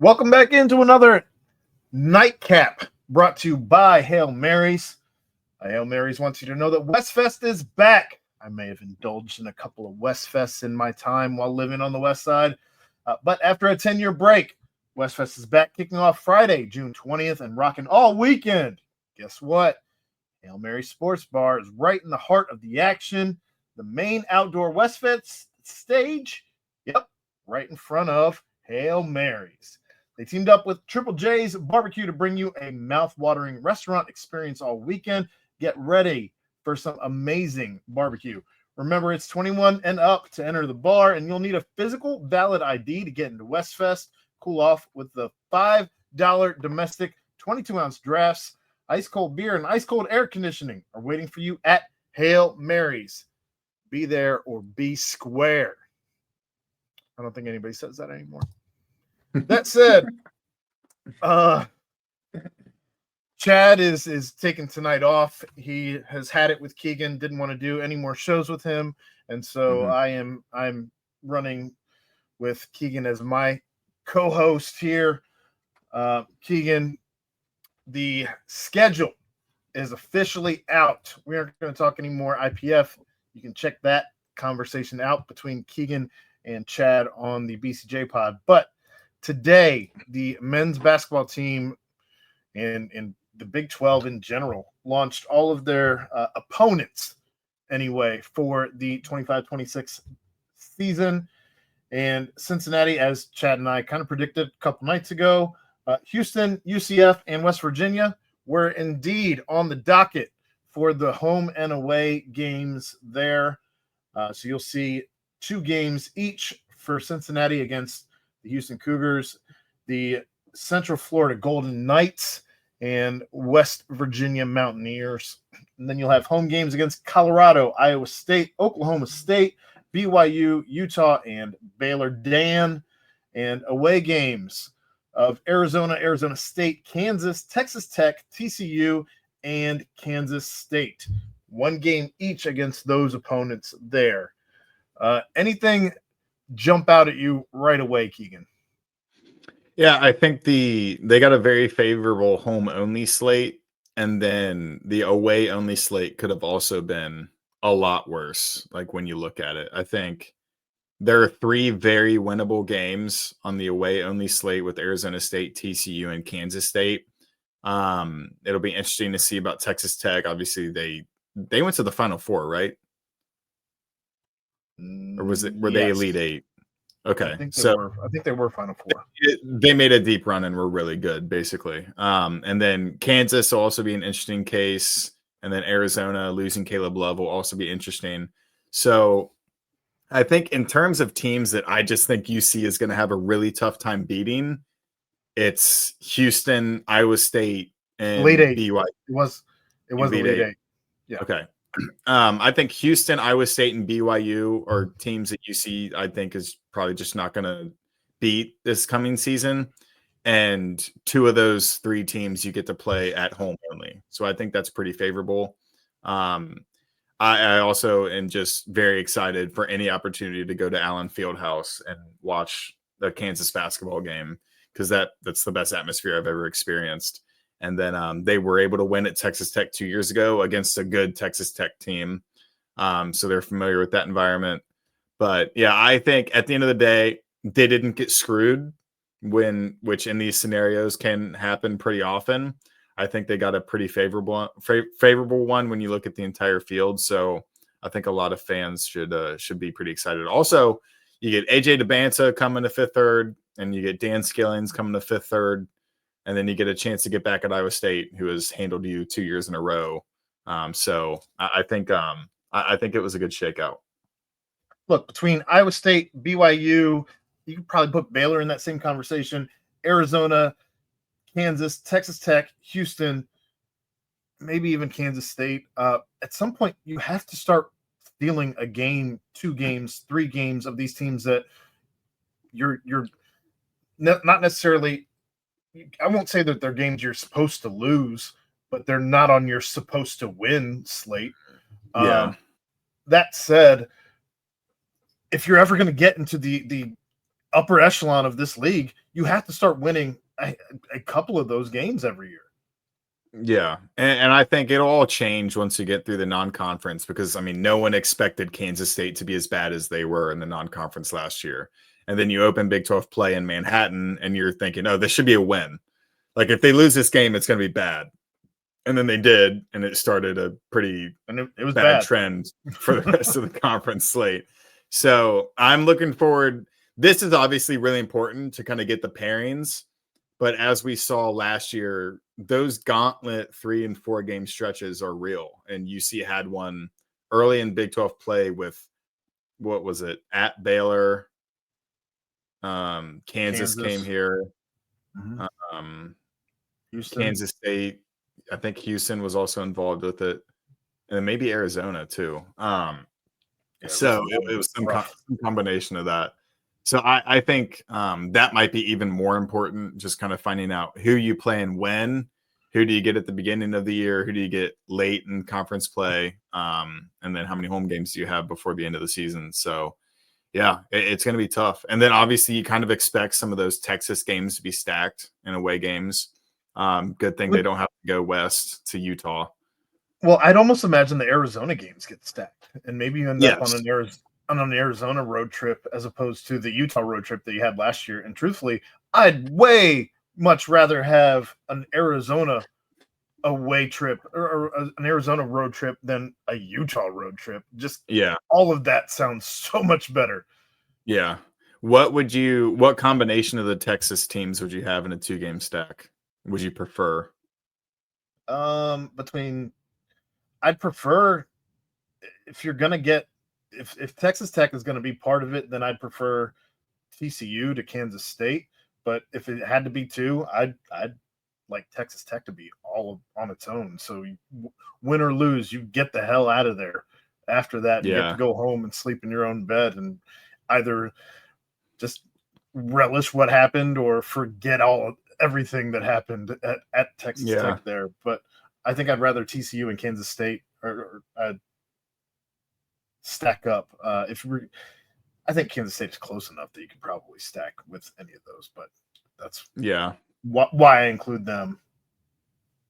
Welcome back into another nightcap brought to you by Hail Marys. Hail Marys wants you to know that Westfest is back. I may have indulged in a couple of Westfests in my time while living on the West Side, but after a 10-year break, Westfest is back, kicking off Friday, June 20th, and rocking all weekend. Guess what? Hail Mary Sports Bar is right in the heart of the action. The main outdoor Westfest stage, yep, right in front of Hail Marys. They teamed up with Triple J's Barbecue to bring you a mouth-watering restaurant experience all weekend. Get ready for some amazing barbecue. Remember, it's 21 and up to enter the bar, and you'll need a physical valid ID to get into Westfest. Cool off with the $5 domestic 22-ounce drafts. Ice-cold beer and ice-cold air conditioning are waiting for you at Hail Marys. Be there or be square. I don't think anybody says that anymore. That said, Chad is taking tonight off. He has had it with Keegan, didn't want to do any more shows with him, and so I'm running with Keegan as my co-host here. Keegan, the schedule is officially out. We aren't going to talk any more IPF. You can check that conversation out between Keegan and Chad on the BCJ pod. But today, the men's basketball team and the Big 12 in general launched all of their opponents anyway for the 25-26 season. And Cincinnati, as Chad and I kind of predicted a couple nights ago, Houston, UCF, and West Virginia were indeed on the docket for the home and away games there. So you'll see 2 games each for Cincinnati against the Houston Cougars, the Central Florida Golden Knights, and West Virginia Mountaineers. And then you'll have home games against Colorado, Iowa State, Oklahoma State, BYU, Utah, and Baylor Dan, and away games of Arizona, Arizona State, Kansas, Texas Tech, TCU, and Kansas State. 1 game each against those opponents there. Anything jump out at you right away, Keegan? Yeah, I think they got a very favorable home-only slate, and then the away-only slate could have also been a lot worse, like when you look at it. I think there are 3 very winnable games on the away-only slate with Arizona State, TCU, and Kansas State. It'll be interesting to see about Texas Tech. Obviously, they went to the Final Four, right? Or were they Elite Eight? Okay, I think they were Final Four. They made a deep run and were really good, basically. And then Kansas will also be an interesting case, and then Arizona losing Caleb Love will also be interesting. So I think in terms of teams that I just think UC is going to have a really tough time beating, it's Houston, Iowa State, and Elite Eight. BYU. It was Elite Eight. Yeah. Okay. I think Houston, Iowa State, and BYU are teams that UC I think is probably just not going to beat this coming season. And 2 of those 3 teams you get to play at home only. So I think that's pretty favorable. I also am just very excited for any opportunity to go to Allen Fieldhouse and watch the Kansas basketball game, because that's the best atmosphere I've ever experienced. And then they were able to win at Texas Tech 2 years ago against a good Texas Tech team. So they're familiar with that environment. But yeah, I think at the end of the day, they didn't get screwed, which in these scenarios can happen pretty often. I think they got a pretty favorable one when you look at the entire field. So I think a lot of fans should be pretty excited. Also, you get AJ DeBanta coming to 5th third, and you get Dan Skillings coming to 5th third. And then you get a chance to get back at Iowa State, who has handled you 2 years in a row. So I think it was a good shakeout. Look, between Iowa State, BYU, you could probably put Baylor in that same conversation. Arizona, Kansas, Texas Tech, Houston, maybe even Kansas State. At some point, you have to start stealing a game, 2 games, 3 games of these teams that you're not necessarily. I won't say that they're games you're supposed to lose, but they're not on your supposed to win slate. That said, if you're ever going to get into the upper echelon of this league, you have to start winning a couple of those games every year. Yeah, and I think it'll all change once you get through the non-conference because, I mean, no one expected Kansas State to be as bad as they were in the non-conference last year. And then you open Big 12 play in Manhattan, and you're thinking, oh, this should be a win. Like, if they lose this game, it's going to be bad. And then they did, and it started a pretty it was bad trend for the rest of the conference slate. So I'm looking forward. This is obviously really important to kind of get the pairings. But as we saw last year, those gauntlet 3 and 4 game stretches are real. And UC had one early in Big 12 play with, what was it, at Baylor. Kansas came here. Houston. Kansas State. I think Houston was also involved with it. And maybe Arizona too. So it was some combination of that. So I think that might be even more important, just kind of finding out who you play and when, who do you get at the beginning of the year, who do you get late in conference play, and then how many home games do you have before the end of the season. So, yeah, it's going to be tough. And then obviously you kind of expect some of those Texas games to be stacked in away games. Good thing they don't have to go west to Utah. Well, I'd almost imagine the Arizona games get stacked, and maybe you end up on an Arizona road trip as opposed to the Utah road trip that you had last year. And truthfully, I'd way much rather have an Arizona away trip or an Arizona road trip than a Utah road trip. Just all of that sounds so much better. Yeah. What combination of the Texas teams would you have in a 2-game stack? Would you prefer? I'd prefer if you're gonna get if Texas Tech is going to be part of it, then I'd prefer TCU to Kansas State. But if it had to be 2, I'd like Texas Tech to be all on its own. So win or lose, you get the hell out of there. After that, you get to go home and sleep in your own bed and either just relish what happened or forget everything that happened at Texas Tech there. But I think I'd rather TCU and Kansas State or stack up. I think Kansas State is close enough that you could probably stack with any of those, but that's why I include them.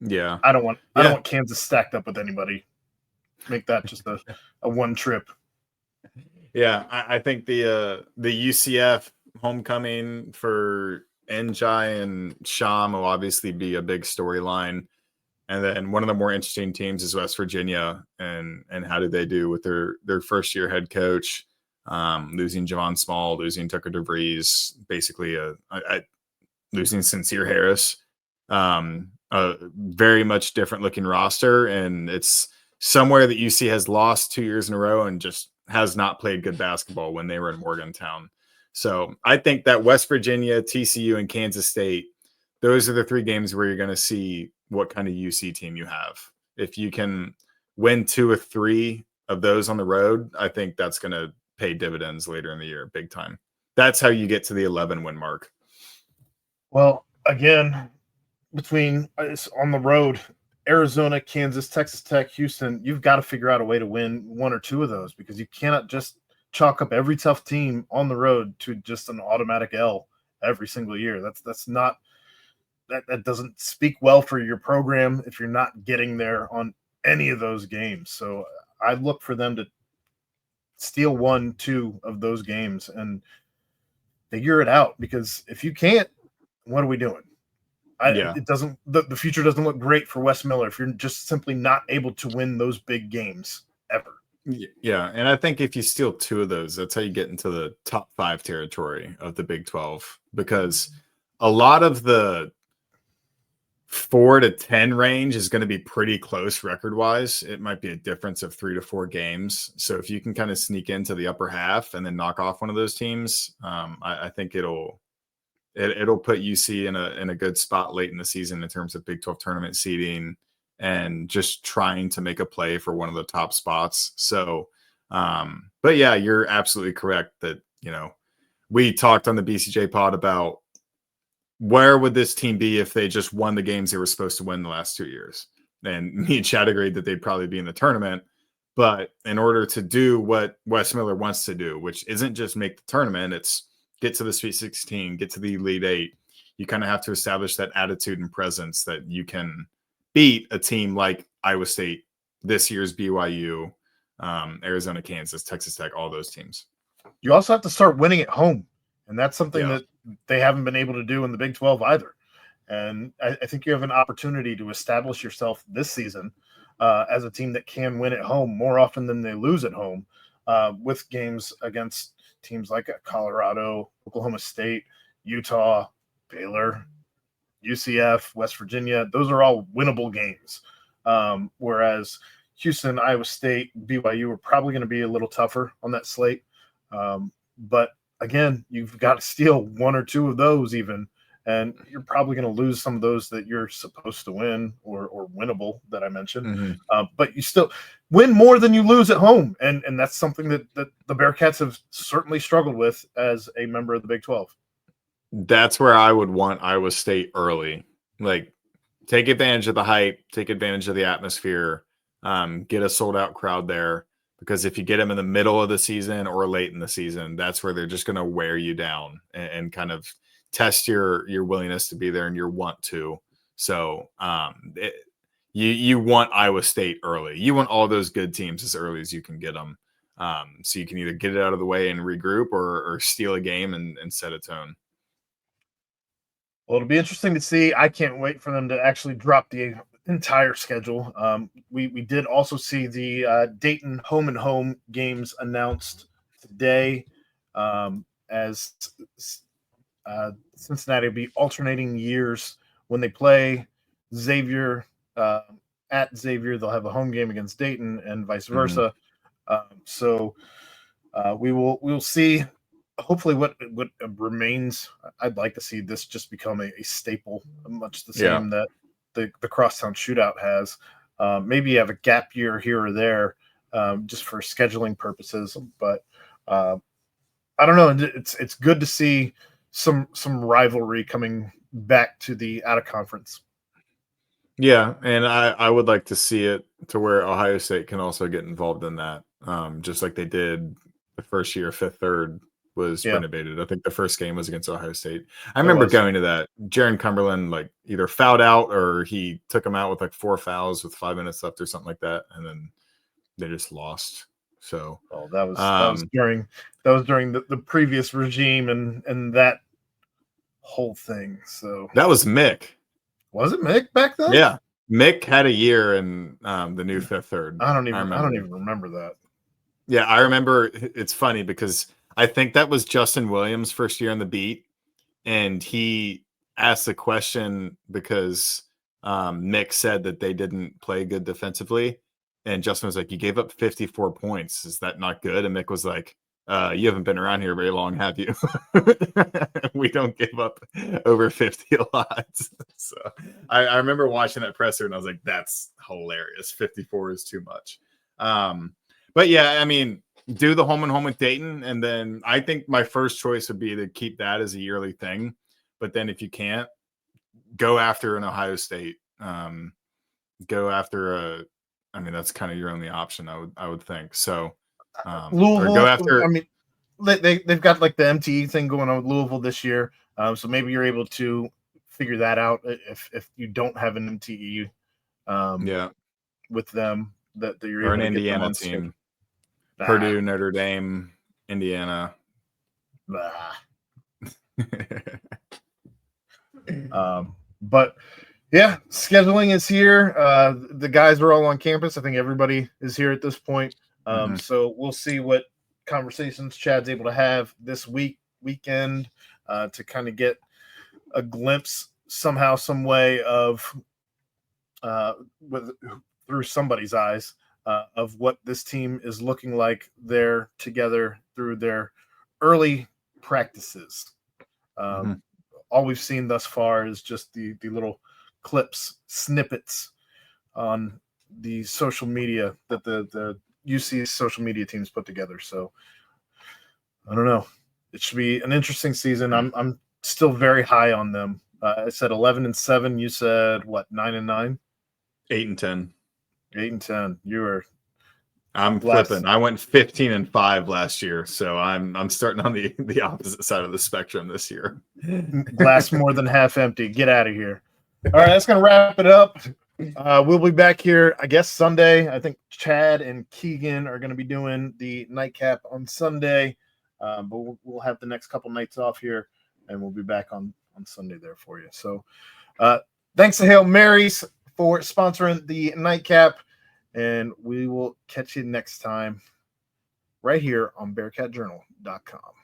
Yeah, I don't want Kansas stacked up with anybody. Make that just a one trip. Yeah, I think the UCF homecoming for Njai and Sham will obviously be a big storyline. And then one of the more interesting teams is West Virginia, and how do they do with their first year head coach, losing Javon Small, losing Tucker DeVries, basically losing Sincere Harris, a very much different looking roster, and it's somewhere that UC has lost 2 years in a row and just has not played good basketball when they were in Morgantown. So I think that West Virginia, TCU, and Kansas State, those are the 3 games where you're going to see what kind of UC team you have. If you can win 2 or 3 of those on the road, I think that's going to pay dividends later in the year, big time. That's how you get to the 11 win mark. Well, again, between on the road, Arizona, Kansas, Texas Tech, Houston, you've got to figure out a way to win 1 or 2 of those because you cannot just chalk up every tough team on the road to just an automatic L every single year. That's not that doesn't speak well for your program if you're not getting there on any of those games. So I look for them to steal 1, 2 of those games and figure it out, because if you can't, what are we doing? It doesn't. The future doesn't look great for Wes Miller if you're just simply not able to win those big games ever. Yeah, and I think if you steal 2 of those, that's how you get into the top 5 territory of the Big 12, because a lot of the 4 to 10 range is going to be pretty close record-wise. It might be a difference of 3 to 4 games. So if you can kind of sneak into the upper half and then knock off one of those teams, I think it'll put UC in a good spot late in the season in terms of Big 12 tournament seeding and just trying to make a play for one of the top spots. So, but yeah, you're absolutely correct that, we talked on the BCJ pod about where would this team be if they just won the games they were supposed to win the last 2 years. And me and Chad agreed that they'd probably be in the tournament. But in order to do what Wes Miller wants to do, which isn't just make the tournament, it's get to the Sweet 16, get to the Elite Eight. You kind of have to establish that attitude and presence that you can beat a team like Iowa State, this year's BYU, Arizona, Kansas, Texas Tech, all those teams. You also have to start winning at home, and that's something that they haven't been able to do in the Big 12 either. And I think you have an opportunity to establish yourself this season as a team that can win at home more often than they lose at home, with games against teams like Colorado, Oklahoma State, Utah, Baylor, UCF, West Virginia. Those are all winnable games. Whereas Houston, Iowa State, BYU are probably going to be a little tougher on that slate. But again, you've got to steal one or two of those even, and you're probably going to lose some of those that you're supposed to win or winnable that I mentioned. But you still win more than you lose at home. And that's something that the Bearcats have certainly struggled with as a member of the Big 12. That's where I would want Iowa State early. Like, take advantage of the hype, take advantage of the atmosphere, get a sold-out crowd there. Because if you get them in the middle of the season or late in the season, that's where they're just going to wear you down and kind of test your willingness to be there and your want to. So you want Iowa State early. You want all those good teams as early as you can get them. So you can either get it out of the way and regroup or steal a game and set a tone. Well, it'll be interesting to see. I can't wait for them to actually drop the entire schedule. We did also see the Dayton home and home games announced today, as Cincinnati will be alternating years when they play Xavier at Xavier. They'll have a home game against Dayton and vice versa. So we'll see. Hopefully what remains. I'd like to see this just become a staple, much the same that the Crosstown Shootout has. Maybe you have a gap year here or there, just for scheduling purposes. But I don't know. It's good to see some rivalry coming back to the out of conference. Yeah, and I would like to see it to where Ohio State can also get involved in that, just like they did the first year. Fifth Third was renovated. I think the first game was against Ohio State. I remember going to that. Jaron Cumberland like either fouled out or he took him out with like 4 fouls with 5 minutes left or something like that, and then they just lost. So that was during the previous regime and that whole thing. So that was Mick. Was it Mick back then? Yeah, Mick had a year in the new Fifth Third. I don't even remember that. Yeah, I remember. It's funny because I think that was Justin Williams' first year on the beat, and he asked the question because Mick said that they didn't play good defensively, and Justin was like, "You gave up 54 points. Is that not good?" And Mick was like, "You haven't been around here very long, have you? We don't give up over 50 a lot." So I remember watching that presser, and I was like, "That's hilarious. 54 is too much." But yeah, I mean, do the home and home with Dayton, and then I think my first choice would be to keep that as a yearly thing. But then if you can't, go after an Ohio State. Go after I mean, that's kind of your only option, I would think. So Louisville, or go after. I mean, they've got like the MTE thing going on with Louisville this year. So maybe you're able to figure that out if you don't have an MTE. With them that you're able or an to Indiana get them on team. Purdue, Notre Dame, Indiana. But yeah, scheduling is here. The guys are all on campus. I think everybody is here at this point. So we'll see what conversations Chad's able to have this weekend to kind of get a glimpse somehow, some way of through somebody's eyes of what this team is looking like. They're together through their early practices. All we've seen thus far is just the little clips, snippets on the social media that the UC social media teams put together. So I don't know. It should be an interesting season. I'm still very high on them. I said 11-7. You said what? 9-9. 8-10. 8-10. You are I'm flipping. I went 15-5 last year, so I'm starting on the opposite side of the spectrum this year. Glass more than half empty. Get out of here. All right, that's gonna wrap it up. We'll be back here, I guess, Sunday. I think Chad and Keegan are going to be doing the nightcap on Sunday, but we'll have the next couple nights off here, and we'll be back on Sunday there for you. So thanks to Hail Marys for sponsoring the nightcap, and we will catch you next time right here on BearcatJournal.com.